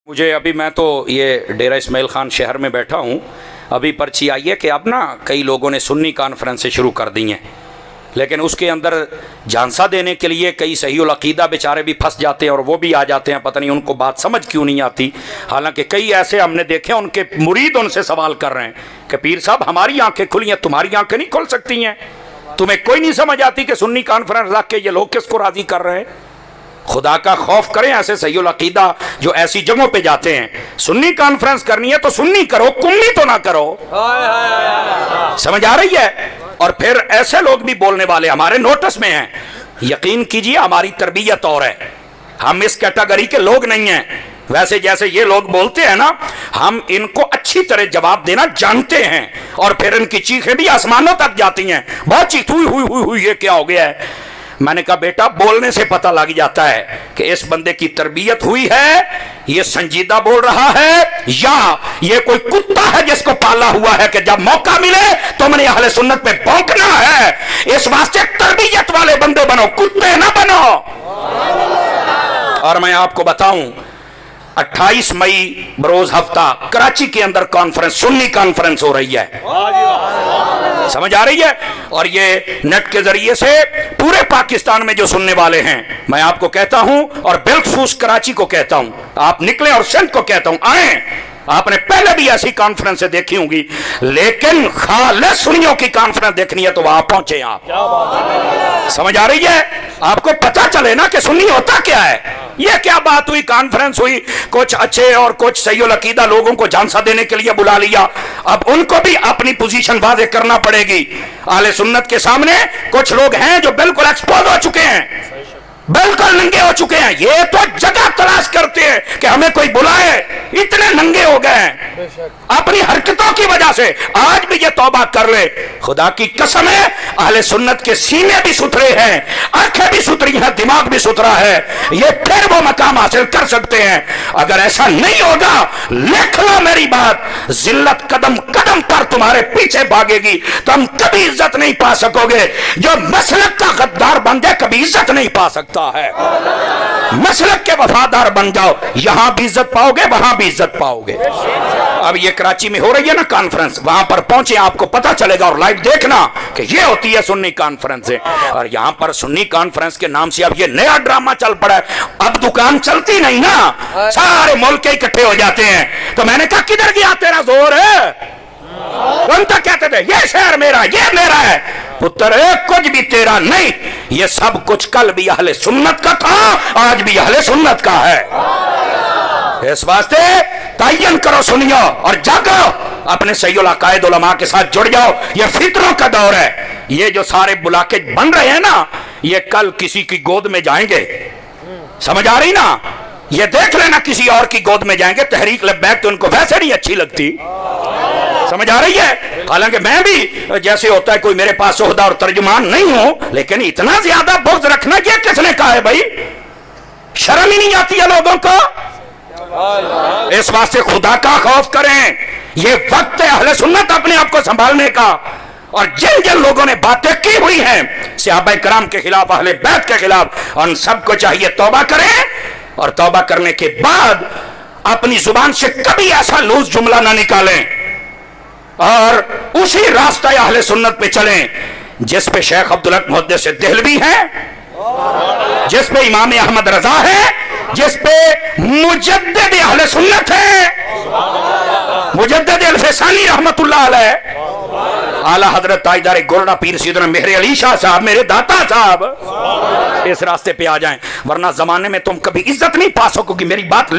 मुझे अभी मैं तो ये डेरा इस्माइल खान शहर में बैठा हूँ। अभी पर्ची आई है कि अब ना कई लोगों ने सुन्नी कॉन्फ्रेंसें शुरू कर दी हैं, लेकिन उसके अंदर झांसा देने के लिए कई सहीउल अकीदा बेचारे भी फंस जाते हैं और वो भी आ जाते हैं, पता नहीं उनको बात समझ क्यों नहीं आती। हालांकि कई ऐसे हमने देखे उनके मुरीद उनसे सवाल कर रहे हैं कि पीर साहब हमारी आंखें खुली हैं, तुम्हारी आंखें नहीं खुल सकती हैं? तुम्हें कोई नहीं समझ आती कि सुन्नी कॉन्फ्रेंस रख के ये लोग किसको राजी कर रहे हैं? खुदा का खौफ करें ऐसे सहीउल अकीदा जो ऐसी जगहों पे जाते हैं। सुन्नी कॉन्फ्रेंस करनी है तो सुन्नी करो, कुम्मी तो ना करो। समझ आ रही है? और फिर ऐसे लोग भी बोलने वाले हमारे नोटिस में हैं। यकीन कीजिए हमारी तरबियत और है, हम इस कैटेगरी के लोग नहीं हैं। वैसे जैसे ये लोग बोलते हैं ना, हम इनको अच्छी तरह जवाब देना जानते हैं और फिर इनकी चीखें भी आसमानों तक जाती हैं। बहुत चीख हुई ये क्या हो गया है? मैंने कहा बेटा बोलने से पता लग जाता है कि इस बंदे की तरबियत हुई है, ये संजीदा बोल रहा है, या ये कोई कुत्ता है जिसको पाला हुआ है कि जब मौका मिले तो मैंने अहले सुन्नत पे भौंकना है। इस वास्ते तरबियत वाले बंदे बनो, कुत्ते ना बनो। और मैं आपको बताऊं 28 मई बरोज हफ्ता कराची के अंदर कॉन्फ्रेंस, सुन्नी कॉन्फ्रेंस हो रही है। समझ आ रही है? और ये नेट के जरिए से पूरे पाकिस्तान में जो सुनने वाले हैं, मैं आपको कहता हूं और बिलखसूस कराची को कहता हूं, आप निकले और सिंध को कहता हूं आए। आपने पहले भी ऐसी कॉन्फ्रेंसें देखी होंगी, लेकिन खालिस सुन्नियों की कॉन्फ्रेंस देखनी है तो वहां पहुंचे आप। समझ आ रही है? आपको पता चले ना कि सुन्नी होता क्या है। ये क्या बात हुई, कॉन्फ्रेंस हुई, कुछ अच्छे और कुछ सहीउल अकीदा लोगों को झांसा देने के लिए बुला लिया। अब उनको भी अपनी पोजीशन वाज़ेह करना पड़ेगी। अहले सुन्नत के सामने कुछ लोग हैं जो बिल्कुल एक्सपोज हो चुके हैं, बिल्कुल नंगे हो चुके हैं। ये तो जगह तलाश करते हैं कि हमें कोई बुलाए, इतने नंगे हो गए हैं अपनी हरकतों की वजह से। आज भी ये तौबा कर ले, खुदा की कसम है अहले सुन्नत के सीने भी सुथरे हैं, आंखें भी सुथरी हैं, दिमाग भी सुथरा है, ये फिर वो मकाम हासिल कर सकते हैं। अगर ऐसा नहीं होगा, लिख लो मेरी बात, जिल्लत कदम कदम पर तुम्हारे पीछे भागेगी, तुम कभी इज्जत नहीं पा सकोगे। जो मसलक का गद्दार बन जाए कभी इज्जत नहीं पा सकता है। मसलक के वफादार बन जाओ, यहां भी इज्जत पाओगे, वहां भी इज्जत पाओगे। अब ये कराची में हो रही है ना कॉन्फ्रेंस, वहां पर पहुंचे आपको पता चलेगा और लाइव देखना कि ये होती है सुन्नी कॉन्फ्रेंस है। और यहां पर सुन्नी कॉन्फ्रेंस के नाम से अब ये नया ड्रामा चल पड़ा है। अब दुकान चलती नहीं ना, सारे मुल्क के इकट्ठे हो जाते हैं। तो मैंने कहा किधर गया तेरा जोर है? हम तो कहते थे ये शहर मेरा, ये मेरा है। पुत्र कुछ भी तेरा नहीं, ये सब कुछ कल भी अहले सुन्नत का था, आज भी अहले सुन्नत का है। इस वास्ते तयन करो सुनियो और जागो, अपने सहीउल अकायद उलमा के साथ जुड़ जाओ। ये फितरों का दौर है। ये जो सारे बुलाके बन रहे हैं ना, ये कल किसी की गोद में जाएंगे। समझ आ रही ना? ये देख लेना किसी और की गोद में जाएंगे। तहरीक लब्बैक तो उनको वैसे नहीं अच्छी लगती। समझ आ रही है? हालांकि मैं भी जैसे होता है कोई मेरे पास ओहदा और तर्जुमान नहीं हूं, लेकिन इतना ज्यादा बुग़्ज़ रखना ये किसने कहा है भाई? शर्म ही नहीं आती है लोगों को? इस वास्ते खुदा का खौफ करें। ये वक्त है अहले सुन्नत अपने आप को संभालने का। और जिन जिन लोगों ने बातें की हुई हैं सहाबा किराम के खिलाफ, अहले बैत के खिलाफ, उन सबको चाहिए तौबा करें और तौबा करने के बाद अपनी जुबान से कभी ऐसा लूज जुमला ना निकालें और उसी रास्ता अहले सुन्नत पे चलें जिस पे शेख अब्दुल हक मुहद्दिस देहलवी है, जिस पे इमाम अहमद रजा है, जिस पे मुजद्दिद अहले सुन्नत है, मुजद्दिद अल-फसानी रहमतुल्लाह अलैह, आला हजरत ताजदार गोरडा पीर सैयदना मेहर अली शाह साहब, मेरे दाता साहब, इस रास्ते पे आ जाएं, वरना जमाने में तुम कभी इज्जत नहीं पा सकोगे। मेरी बात